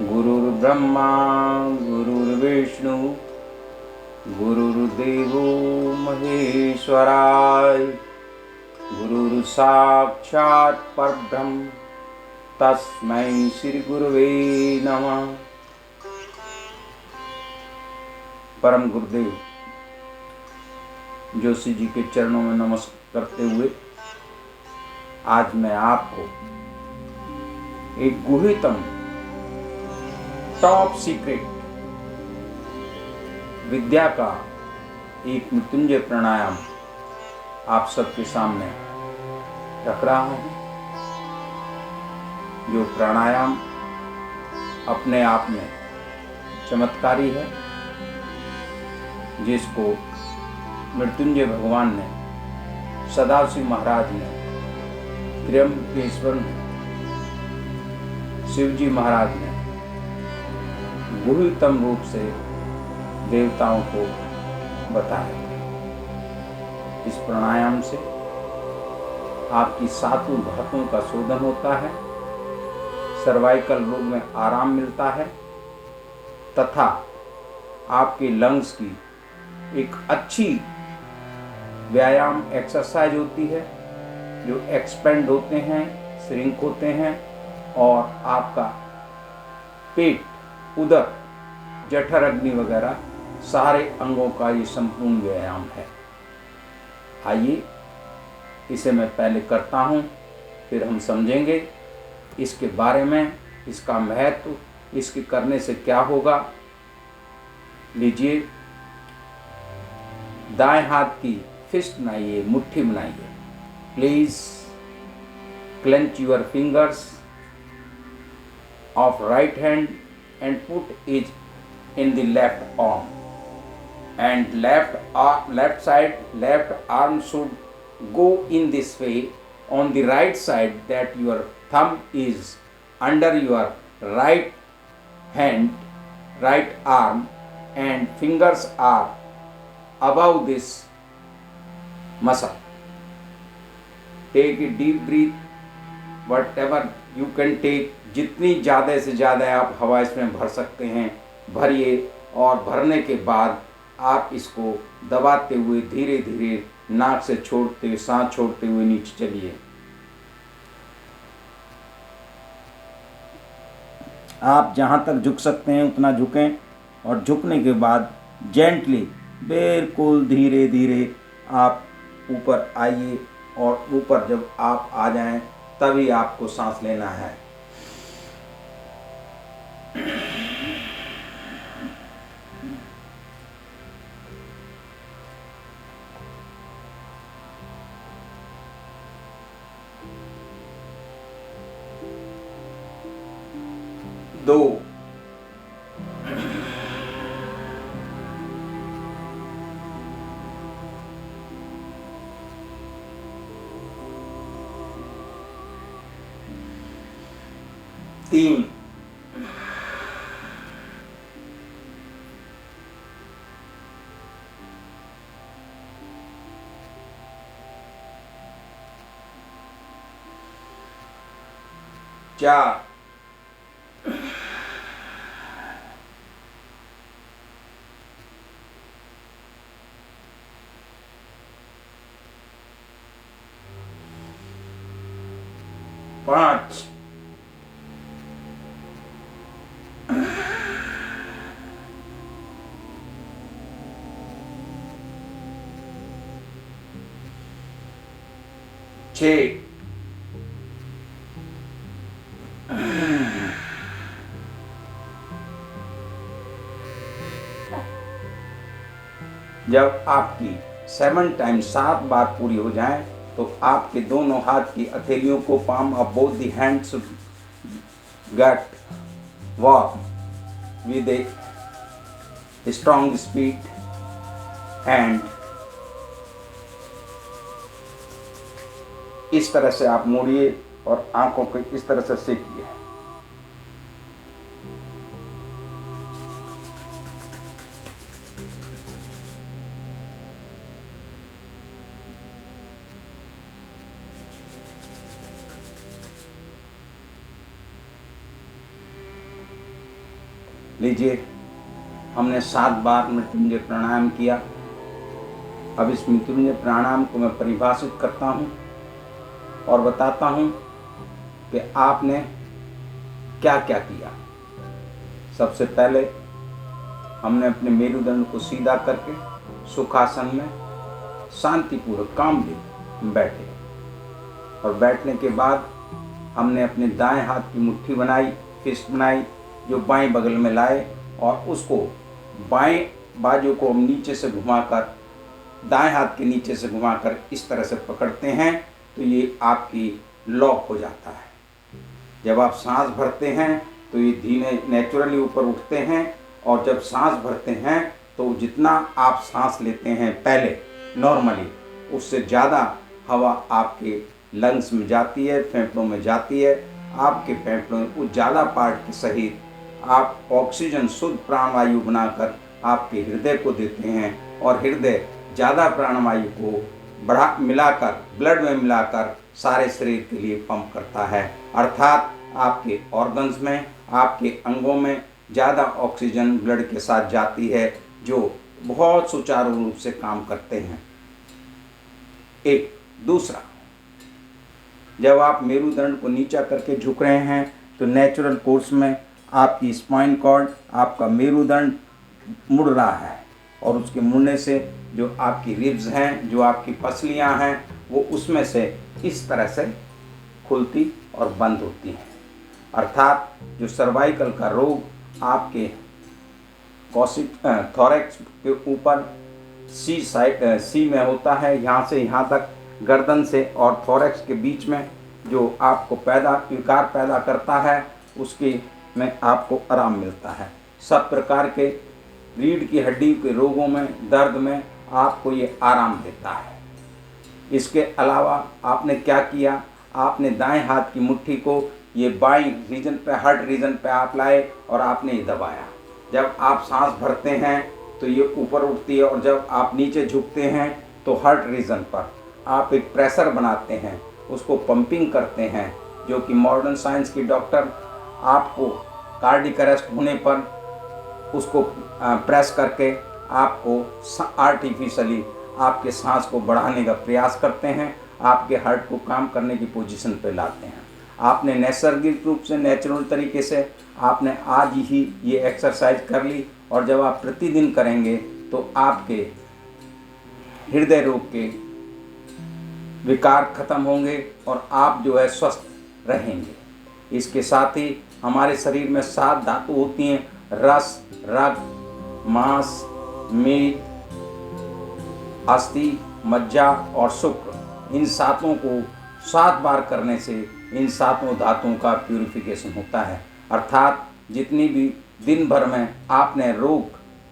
गुरुर्ब्रह्मा गुरुर्विष्णु गुरुर्देवो महेश्वराय गुरुर्साक्षात् परब्रह्म तस्मै श्री गुरुवे नमः। परम गुरुदेव जोशी जी के चरणों में नमस्कार करते हुए आज मैं आपको एक गुह्यतम टॉप सीक्रेट विद्या का एक मृत्युंजय प्राणायाम आप सबके सामने रख रहा हूं, जो प्राणायाम अपने आप में चमत्कारी है, जिसको मृत्युंजय भगवान ने, सदाशिव महाराज ने, त्र्यंबकेश्वर ने, शिवजी महाराज ने गुह्यतम रूप से देवताओं को बताया। इस प्राणायाम से आपकी सातों धातुओं का शोधन होता है, सर्वाइकल रोग में आराम मिलता है तथा आपके लंग्स की एक अच्छी व्यायाम एक्सरसाइज होती है, जो एक्सपेंड होते हैं, श्रिंक होते हैं और आपका पेट, उदर, जठर अग्नि वगैरह सारे अंगों का ये संपूर्ण व्यायाम है। आइए इसे मैं पहले करता हूँ, फिर हम समझेंगे इसके बारे में, इसका महत्व, इसके करने से क्या होगा। लीजिए, दाएं हाथ की फिस्ट बनाइए, मुट्ठी बनाइए। Please clench your fingers of right hand and put it in the left arm, and left side, left arm should go in this way on the right side, that your thumb is under your right hand, right arm, and fingers are above this muscle. Take a deep breath, whatever you can take, जितनी ज़्यादा से ज़्यादा आप हवा इसमें भर सकते हैं भरिए, और भरने के बाद आप इसको दबाते हुए धीरे धीरे नाक से छोड़ते हुए, सांस छोड़ते हुए नीचे चलिए। आप जहाँ तक झुक सकते हैं उतना झुकें, और झुकने के बाद जेंटली, बिल्कुल धीरे धीरे आप ऊपर आइए, और ऊपर जब आप आ जाएं तभी आपको सांस लेना है। दो, तीन, चार, पाँच, छः, जब आपकी 7 टाइम 7 बार पूरी हो जाए तो आपके दोनों हाथ की हथेलियों को, palm of both the hands get warm with a strong speed, and इस तरह से आप मोड़िए और आंखों को इस तरह से सेकिए। लीजिए, हमने 7 बार मृत्युंजय प्राणायाम किया। अब इस मृत्युंजय प्राणायाम को मैं परिभाषित करता हूँ और बताता हूँ कि आपने क्या क्या किया। सबसे पहले हमने अपने मेरुदंड को सीधा करके सुखासन में शांतिपूर्वक कामली बैठे, और बैठने के बाद हमने अपने दाएं हाथ की मुट्ठी बनाई, फिस्ट बनाई, जो बाएं बगल में लाए, और उसको बाएं बाजू को हम नीचे से घुमाकर, दाएं हाथ के नीचे से घुमाकर इस तरह से पकड़ते हैं तो ये आपकी लॉक हो जाता है। जब आप सांस भरते हैं तो ये धीमे नेचुरली ऊपर उठते हैं, और जब सांस भरते हैं तो जितना आप सांस लेते हैं पहले नॉर्मली, उससे ज़्यादा हवा आपके लंग्स में जाती है, फेफड़ों में जाती है। आपके फेफड़ों में उस ज़्यादा पार्ट के सहित आप ऑक्सीजन शुद्ध प्राणवायु बनाकर आपके हृदय को देते हैं, और हृदय ज़्यादा प्राणवायु को बढ़ा मिलाकर, ब्लड में मिलाकर सारे शरीर के लिए पंप करता है। अर्थात आपके ऑर्गन्स में, आपके अंगों में ज़्यादा ऑक्सीजन ब्लड के साथ जाती है, जो बहुत सुचारू रूप से काम करते हैं। एक दूसरा, जब आप मेरुदंड को नीचा करके झुक रहे हैं तो नेचुरल कोर्स में आपकी स्पाइन कॉर्ड, आपका मेरुदंड मुड़ रहा है, और उसके मुड़ने से जो आपकी रिब्स हैं, जो आपकी पसलियां हैं, वो उसमें से इस तरह से खुलती और बंद होती हैं। अर्थात जो सर्वाइकल का रोग आपके थोरैक्स के ऊपर सी में होता है, यहाँ से यहाँ तक गर्दन से और थोरैक्स के बीच में जो आपको विकार पैदा करता है, उसके में आपको आराम मिलता है। सब प्रकार के रीढ़ की हड्डी के रोगों में, दर्द में आपको ये आराम देता है। इसके अलावा आपने क्या किया, आपने दाएं हाथ की मुट्ठी को ये बाएं रीजन पे, हार्ट रीजन पे आप लाए और आपने ये दबाया। जब आप सांस भरते हैं तो ये ऊपर उठती है, और जब आप नीचे झुकते हैं तो हार्ट रीजन पर आप एक प्रेशर बनाते हैं, उसको पंपिंग करते हैं, जो कि मॉडर्न साइंस की डॉक्टर आपको कार्डियक अरेस्ट होने पर उसको प्रेस करके आपको आर्टिफिशियली आपके सांस को बढ़ाने का प्रयास करते हैं, आपके हार्ट को काम करने की पोजीशन पे लाते हैं। आपने नैसर्गिक रूप से, नेचुरल तरीके से आपने आज ही ये एक्सरसाइज कर ली, और जब आप प्रतिदिन करेंगे तो आपके हृदय रोग के विकार खत्म होंगे और आप जो है स्वस्थ रहेंगे। इसके साथ ही हमारे शरीर में 7 धातु होती हैं: रस, रक्त, मांस, मीट, अस्थि, मज्जा और शुक्र। इन 7 को 7 बार करने से इन 7 धातुओं का प्यूरिफिकेशन होता है। अर्थात जितनी भी दिन भर में आपने रोग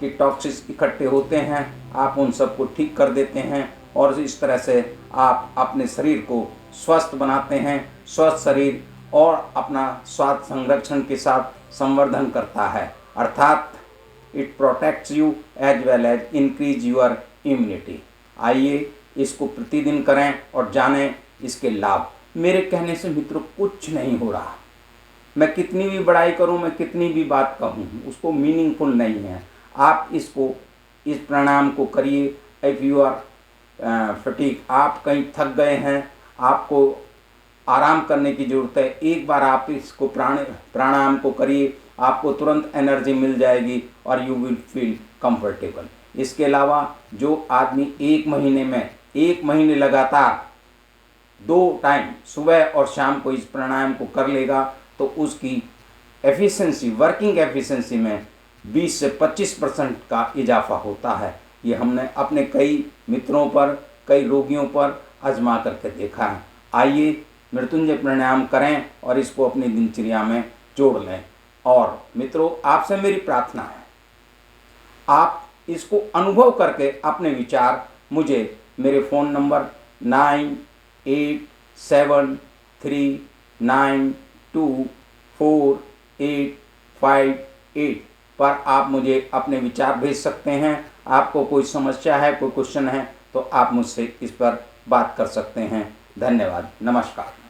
के टॉक्सिस इकट्ठे होते हैं, आप उन सबको ठीक कर देते हैं, और इस तरह से आप अपने शरीर को स्वस्थ बनाते हैं। स्वस्थ शरीर और अपना स्वास्थ्य संरक्षण के साथ संवर्धन करता है, अर्थात it protects you as well as increase your immunity. आइए इसको प्रतिदिन करें और जानें इसके लाभ। मेरे कहने से मित्रों कुछ नहीं हो रहा, मैं कितनी भी बड़ाई करूं, मैं कितनी भी बात कहूं, उसको मीनिंगफुल नहीं है। आप इसको, इस प्राणायाम को करिए। इफ़ यू आर फटीग, आप कहीं थक गए हैं, आपको आराम करने की ज़रूरत है, एक बार आप इसको प्राणायाम को करिए, आपको तुरंत एनर्जी मिल जाएगी और यू विल फील कंफर्टेबल। इसके अलावा जो आदमी 1 महीने में 1 महीने लगातार 2 टाइम सुबह और शाम को इस प्राणायाम को कर लेगा तो उसकी एफिशिएंसी, वर्किंग एफिशिएंसी में 20 से 25% का इजाफा होता है। ये हमने अपने कई मित्रों पर, कई रोगियों पर आजमा करके देखा है। आइए मृत्युंजय प्राणायाम करें और इसको अपनी दिनचर्या में जोड़ लें। और मित्रों, आपसे मेरी प्रार्थना है, आप इसको अनुभव करके अपने विचार मुझे मेरे फ़ोन नंबर 9873924858 पर आप मुझे अपने विचार भेज सकते हैं। आपको कोई समस्या है, कोई क्वेश्चन है तो आप मुझसे इस पर बात कर सकते हैं। धन्यवाद, नमस्कार।